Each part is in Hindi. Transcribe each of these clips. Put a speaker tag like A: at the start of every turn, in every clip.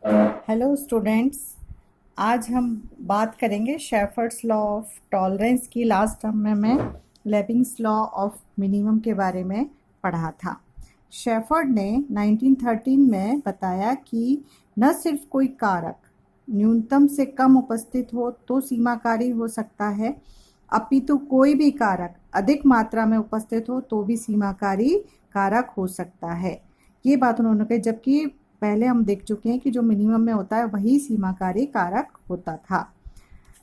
A: Hello students. आज हम बात करेंगे शेफर्ड्स लॉ ऑफ टॉलरेंस की। लास्ट टर्म में मैं लेबिंग्स लॉ ऑफ मिनिमम के बारे में पढ़ा था। शेफर्ड ने 1913 में बताया कि न सिर्फ कोई कारक न्यूनतम से कम उपस्थित हो तो सीमाकारी हो सकता है, अपितु कोई भी कारक अधिक मात्रा में उपस्थित हो तो भी सीमाकारी कारक हो सकता है। ये बात उन्होंने कही, जबकि पहले हम देख चुके हैं कि जो मिनिमम में होता है वही सीमाकारी कारक होता था।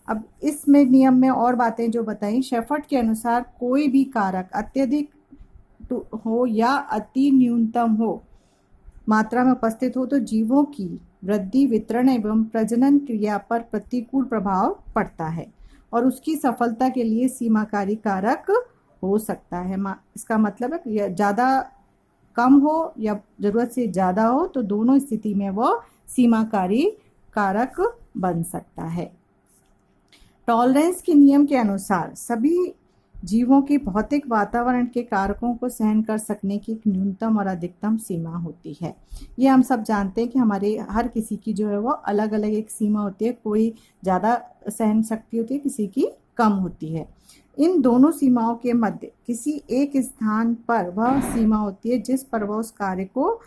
A: अब इसमें नियम में और बातें जो बताई, शेफर्ड के अनुसार कोई भी कारक अत्यधिक हो या अति न्यूनतम हो मात्रा में उपस्थित हो तो जीवों की वृद्धि, वितरण एवं प्रजनन क्रिया पर प्रतिकूल प्रभाव पड़ता है और उसकी सफलता के लिए सीमाकारी कारक हो सकता है। इसका मतलब है कि ज़्यादा कम हो या जरूरत से ज़्यादा हो तो दोनों स्थिति में वो सीमाकारी कारक बन सकता है। टॉलरेंस के नियम के अनुसार सभी जीवों की भौतिक वातावरण के कारकों को सहन कर सकने की एक न्यूनतम और अधिकतम सीमा होती है। ये हम सब जानते हैं कि हमारे हर किसी की जो है वो अलग अलग एक सीमा होती है, कोई ज़्यादा सहन शक्ति होती है, किसी की कम होती है। इन दोनों सीमाओं के मध्य किसी एक स्थान पर वह सीमा होती है जिस पर वह उस कार्य को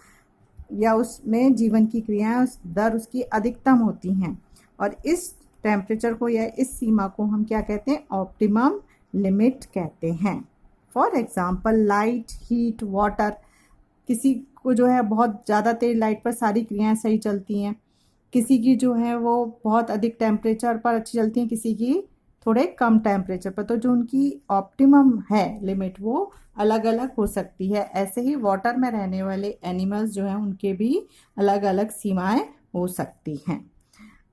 A: या उसमें जीवन की क्रियाएं उस दर उसकी अधिकतम होती हैं, और इस टेम्परेचर को या इस सीमा को हम क्या कहते हैं? ऑप्टिमम लिमिट कहते हैं। For example light, heat, water. किसी को जो है बहुत ज़्यादा तेज लाइट पर सारी क्रियाएं सही चलती हैं, किसी की जो है वो बहुत अधिक टेम्परेचर पर अच्छी चलती हैं, किसी की थोड़े कम टेम्परेचर पर। तो जो उनकी ऑप्टिमम है लिमिट वो अलग अलग हो सकती है। ऐसे ही वाटर में रहने वाले एनिमल्स जो हैं उनके भी अलग अलग सीमाएं हो सकती हैं।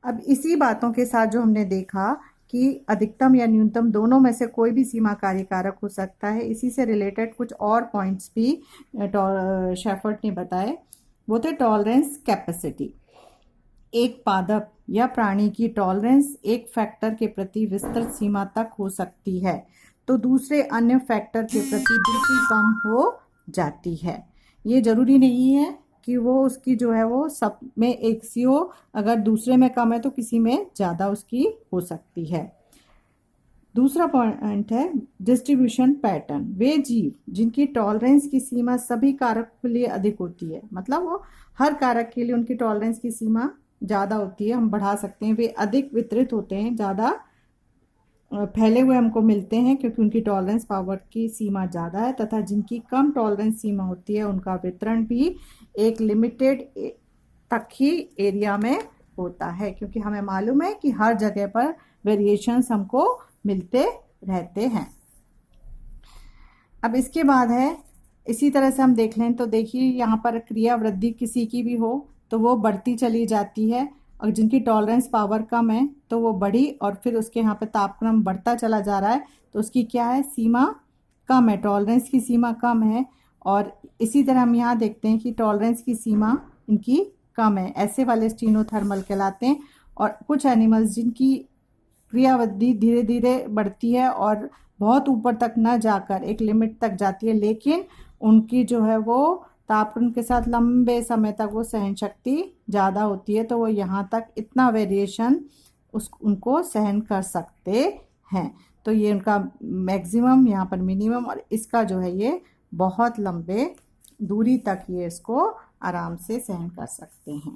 A: अब इसी बातों के साथ जो हमने देखा कि अधिकतम या न्यूनतम दोनों में से कोई भी सीमाकारी कारक हो सकता है, इसी से रिलेटेड कुछ और पॉइंट्स भी शेफर्ड ने बताए। वो थे टॉलरेंस कैपेसिटी। एक पादप या प्राणी की टॉलरेंस एक फैक्टर के प्रति विस्तृत सीमा तक हो सकती है तो दूसरे अन्य फैक्टर के प्रति बिल्कुल कम हो जाती है। ये जरूरी नहीं है कि वो उसकी जो है वो सब में एक सी हो, अगर दूसरे में कम है तो किसी में ज़्यादा उसकी हो सकती है। दूसरा पॉइंट है डिस्ट्रीब्यूशन पैटर्न। वे जीव जिनकी टॉलरेंस की सीमा सभी कारक के लिए अधिक होती है, मतलब वो हर कारक के लिए उनकी टॉलरेंस की सीमा ज़्यादा होती है, हम बढ़ा सकते हैं, वे अधिक वितरित होते हैं, ज़्यादा फैले हुए हमको मिलते हैं क्योंकि उनकी टॉलरेंस पावर की सीमा ज़्यादा है, तथा जिनकी कम टॉलरेंस सीमा होती है उनका वितरण भी एक लिमिटेड तक ही एरिया में होता है, क्योंकि हमें मालूम है कि हर जगह पर वेरिएशंस हमको मिलते रहते हैं। अब इसके बाद है, इसी तरह से हम देख लें तो देखिए यहाँ पर क्रिया वृद्धि किसी की भी हो तो वो बढ़ती चली जाती है, और जिनकी टॉलरेंस पावर कम है तो वो बढ़ी और फिर उसके यहाँ पे तापक्रम बढ़ता चला जा रहा है तो उसकी क्या है? सीमा कम है, टॉलरेंस की सीमा कम है। और इसी तरह हम यहाँ देखते हैं कि टॉलरेंस की सीमा इनकी कम है, ऐसे वाले स्टीनोथर्मल कहलाते हैं। और कुछ एनिमल्स जिनकी क्रियावृद्धि धीरे धीरे बढ़ती है और बहुत ऊपर तक न जाकर एक लिमिट तक जाती है, लेकिन उनकी जो है वो तापक्रम के साथ लंबे समय तक वो सहन शक्ति ज़्यादा होती है, तो वो यहाँ तक इतना वेरिएशन उनको सहन कर सकते हैं। तो ये उनका मैक्सिमम, यहाँ पर मिनिमम, और इसका जो है ये बहुत लंबे दूरी तक ये इसको आराम से सहन कर सकते हैं।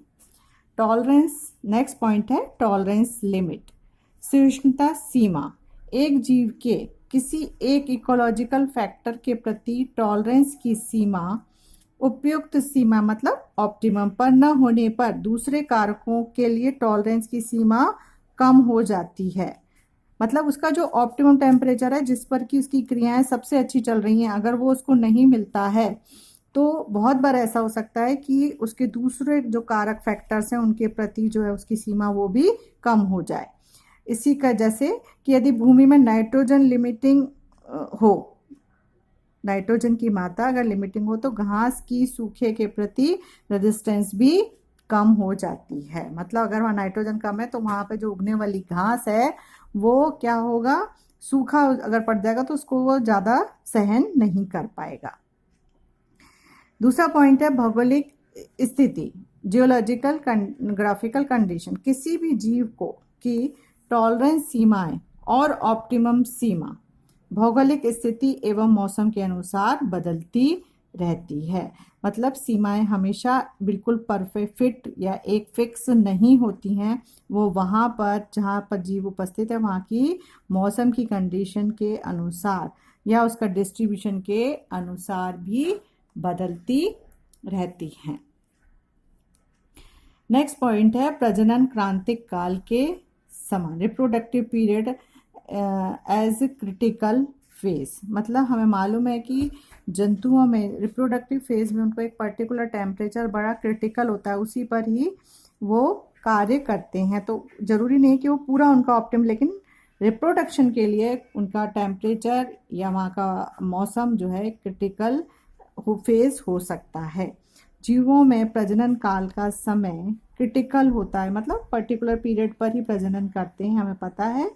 A: टॉलरेंस, नेक्स्ट पॉइंट है टॉलरेंस लिमिट। सहिष्णुता सीमा एक जीव के किसी एक इकोलॉजिकल फैक्टर के प्रति टॉलरेंस की सीमा उपयुक्त सीमा मतलब ऑप्टिमम पर न होने पर दूसरे कारकों के लिए टॉलरेंस की सीमा कम हो जाती है। मतलब उसका जो ऑप्टिमम टेम्परेचर है जिस पर कि उसकी क्रियाएं सबसे अच्छी चल रही हैं, अगर वो उसको नहीं मिलता है तो बहुत बार ऐसा हो सकता है कि उसके दूसरे जो कारक फैक्टर्स हैं उनके प्रति जो है उसकी सीमा वो भी कम हो जाए। इसी का जैसे कि यदि भूमि में नाइट्रोजन लिमिटिंग हो, नाइट्रोजन की मात्रा अगर लिमिटिंग हो तो घास की सूखे के प्रति रेजिस्टेंस भी कम हो जाती है। मतलब अगर वहाँ नाइट्रोजन कम है तो वहाँ पे जो उगने वाली घास है वो क्या होगा? सूखा अगर पड़ जाएगा तो उसको वो ज़्यादा सहन नहीं कर पाएगा। दूसरा पॉइंट है भौगोलिक स्थिति। जियोलॉजिकल ग्राफिकल कंडीशन, किसी भी जीव को की टॉलरेंस सीमाएं और ऑप्टिमम सीमा भौगोलिक स्थिति एवं मौसम के अनुसार बदलती रहती है। मतलब सीमाएं हमेशा बिल्कुल परफेक्ट फिट या एक फिक्स नहीं होती हैं, वो वहाँ पर जहाँ पर जीव उपस्थित है वहाँ की मौसम की कंडीशन के अनुसार या उसका डिस्ट्रीब्यूशन के अनुसार भी बदलती रहती हैं। नेक्स्ट पॉइंट है प्रजनन क्रांतिक काल के समान, reproductive period as critical phase. मतलब हमें मालूम है कि जंतुओं में रिप्रोडक्टिव फेज में उनको एक पर्टिकुलर टेम्परेचर बड़ा क्रिटिकल होता है, उसी पर ही वो कार्य करते हैं। तो ज़रूरी नहीं कि वो पूरा उनका ऑप्टिम, लेकिन रिप्रोडक्शन के लिए उनका टेम्परेचर या वहाँ का मौसम जो है क्रिटिकल फेज हो सकता है। जीवों में प्रजनन काल का समय क्रिटिकल होता है, मतलब पर्टिकुलर पीरियड पर ही प्रजनन करते हैं, हमें पता है।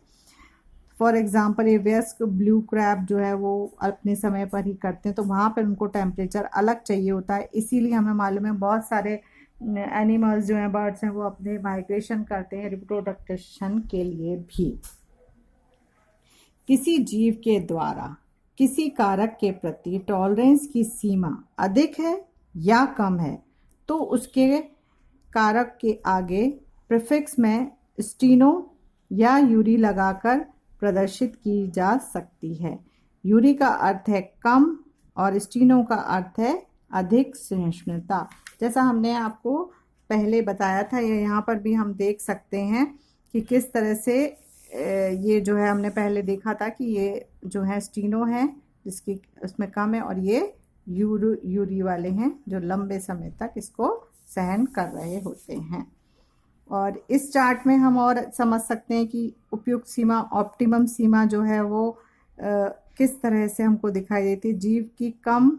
A: फॉर एग्जाम्पल ये वयस्क ब्लू क्रैब जो है वो अपने समय पर ही करते हैं, तो वहाँ पर उनको टेम्परेचर अलग चाहिए होता है। इसीलिए हमें मालूम है बहुत सारे एनिमल्स जो हैं, बर्ड्स हैं, वो अपने माइग्रेशन करते हैं रिप्रोडक्शन के लिए भी। किसी जीव के द्वारा किसी कारक के प्रति टॉलरेंस की सीमा अधिक है या कम है तो उसके कारक के आगे प्रीफिक्स में स्टीनो या यूरी लगाकर प्रदर्शित की जा सकती है। यूरी का अर्थ है कम और स्टीनो का अर्थ है अधिक सहिष्णुता। जैसा हमने आपको पहले बताया था, यहाँ पर भी हम देख सकते हैं कि किस तरह से ये जो है हमने पहले देखा था कि ये जो है स्टीनो है जिसकी उसमें कम है, और ये यूरी वाले हैं जो लंबे समय तक इसको सहन कर रहे होते हैं। और इस चार्ट में हम और समझ सकते हैं कि उपयुक्त सीमा, ऑप्टिमम सीमा जो है वो किस तरह से हमको दिखाई देती है। जीव की कम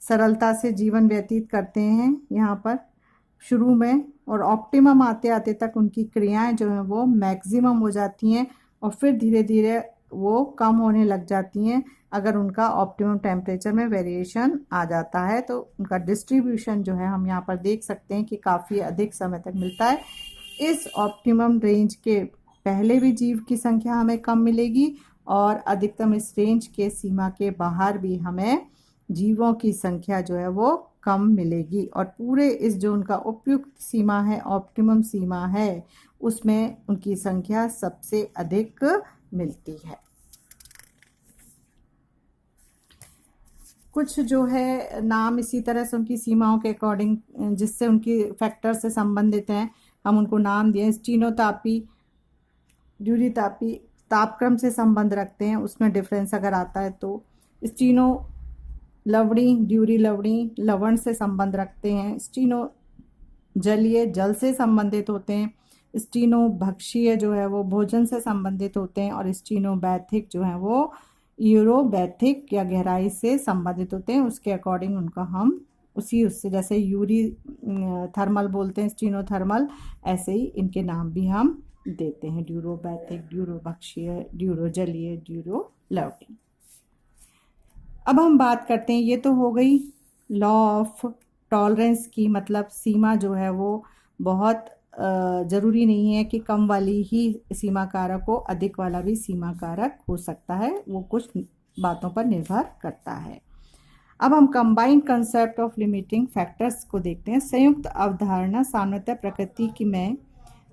A: सरलता से जीवन व्यतीत करते हैं यहाँ पर शुरू में, और ऑप्टिमम आते आते तक उनकी क्रियाएं जो हैं वो मैक्सिमम हो जाती हैं और फिर धीरे धीरे वो कम होने लग जाती हैं अगर उनका ऑप्टिमम टेम्परेचर में वेरिएशन आ जाता है। तो उनका डिस्ट्रीब्यूशन जो है हम यहाँ पर देख सकते हैं कि काफ़ी अधिक समय तक मिलता है। इस ऑप्टिमम रेंज के पहले भी जीव की संख्या हमें कम मिलेगी और अधिकतम इस रेंज के सीमा के बाहर भी हमें जीवों की संख्या जो है वो कम मिलेगी। और पूरे इस जो उनका उपयुक्त सीमा है, ऑप्टिमम सीमा है, उसमें उनकी संख्या सबसे अधिक मिलती है। कुछ जो है नाम इसी तरह से उनकी सीमाओं के अकॉर्डिंग जिससे उनकी फैक्टर से संबंधित हैं, हम उनको नाम दिए। स्टीनोतापी, ड्यूरीतापी तापक्रम से संबंध रखते हैं, उसमें डिफरेंस अगर आता है तो। स्टीनो लवणी, ड्यूरी लवणी लवण से संबंध रखते हैं। स्टीनो जलीय जल से संबंधित होते हैं। स्टीनो भक्षीय जो है वो भोजन से संबंधित होते हैं। और स्टीनोबैथिक जो है वो यूरोबैथिक या गहराई से संबंधित होते हैं। उसके अकॉर्डिंग उनका हम उससे जैसे यूरी थर्मल बोलते हैं स्टीनोथर्मल, ऐसे ही इनके नाम भी हम देते हैं, ड्यूरोबैथिक, ड्यूरोभक्षीय, ड्यूरोजलीय, ड्यूरो लवणी। अब हम बात करते हैं, ये तो हो गई लॉ ऑफ टॉलरेंस की, मतलब सीमा जो है वो बहुत ज़रूरी नहीं है कि कम वाली ही सीमा कारक हो, अधिक वाला भी सीमा कारक हो सकता है, वो कुछ बातों पर निर्भर करता है। अब हम combined concept of limiting factors को देखते हैं। संयुक्त अवधारणा सामान्यतः प्रकृति की में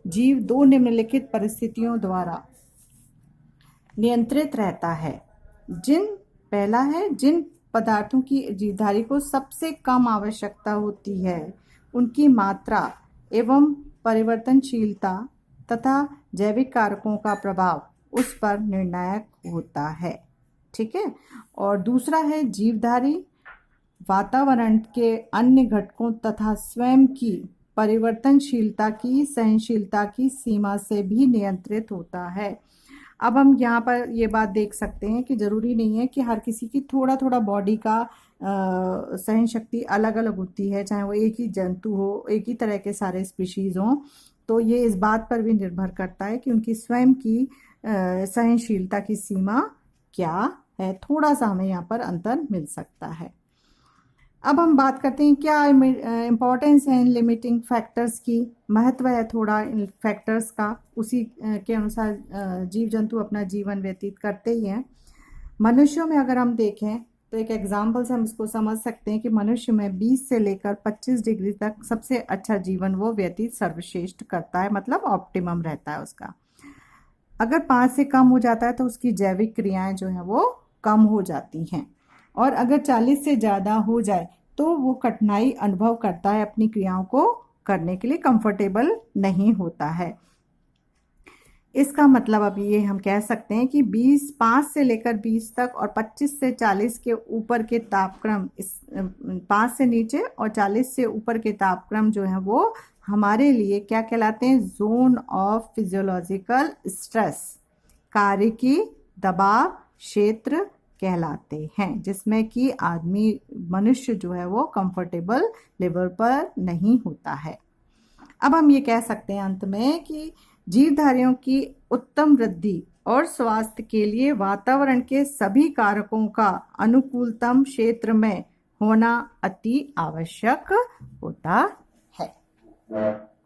A: जीव दो निम्नलिखित परिस्थितियों द्वारा नियंत्रित रहता है। पहला है जिन पदार्थों की जीवधारी को सबसे कम आवश्यकता होती है उनकी मात्रा एवं परिवर्तनशीलता तथा जैविक कारकों का प्रभाव उस पर निर्णायक होता है। ठीक है। और दूसरा है जीवधारी वातावरण के अन्य घटकों तथा स्वयं की परिवर्तनशीलता की सहनशीलता की सीमा से भी नियंत्रित होता है। अब हम यहाँ पर ये बात देख सकते हैं कि ज़रूरी नहीं है कि हर किसी की थोड़ा थोड़ा बॉडी का सहन शक्ति अलग अलग होती है, चाहे वो एक ही जंतु हो, एक ही तरह के सारे स्पीशीज़ हों। तो ये इस बात पर भी निर्भर करता है कि उनकी स्वयं की सहनशीलता की सीमा क्या है। थोड़ा सा हमें यहाँ पर अंतर मिल सकता है। अब हम बात करते हैं क्या इम्पोर्टेंस है इन लिमिटिंग फैक्टर्स की, महत्व है थोड़ा इन फैक्टर्स का, उसी के अनुसार जीव जंतु अपना जीवन व्यतीत करते ही हैं। मनुष्यों में अगर हम देखें तो एक एग्जाम्पल से हम इसको समझ सकते हैं कि मनुष्य में 20 से लेकर 25 डिग्री तक सबसे अच्छा जीवन वो व्यतीत सर्वश्रेष्ठ करता है, मतलब ऑप्टिमम रहता है उसका। अगर 5 से कम हो जाता है तो उसकी जैविक क्रियाएं जो हैं वो कम हो जाती हैं, और अगर 40 से ज़्यादा हो जाए तो वो कठिनाई अनुभव करता है, अपनी क्रियाओं को करने के लिए कंफर्टेबल नहीं होता है। इसका मतलब अब ये हम कह सकते हैं कि 5 से लेकर 20 तक और 25 से 40 के ऊपर के तापक्रम, इस 5 से नीचे और 40 से ऊपर के तापक्रम जो है वो हमारे लिए क्या कहलाते हैं, जोन ऑफ फिजियोलॉजिकल स्ट्रेस, कार्य की दबाव क्षेत्र कहलाते हैं, जिसमें कि आदमी मनुष्य जो है वो कंफर्टेबल लेवल पर नहीं होता है। अब हम ये कह सकते हैं अंत में कि जीवधारियों की उत्तम वृद्धि और स्वास्थ्य के लिए वातावरण के सभी कारकों का अनुकूलतम क्षेत्र में होना अति आवश्यक होता है।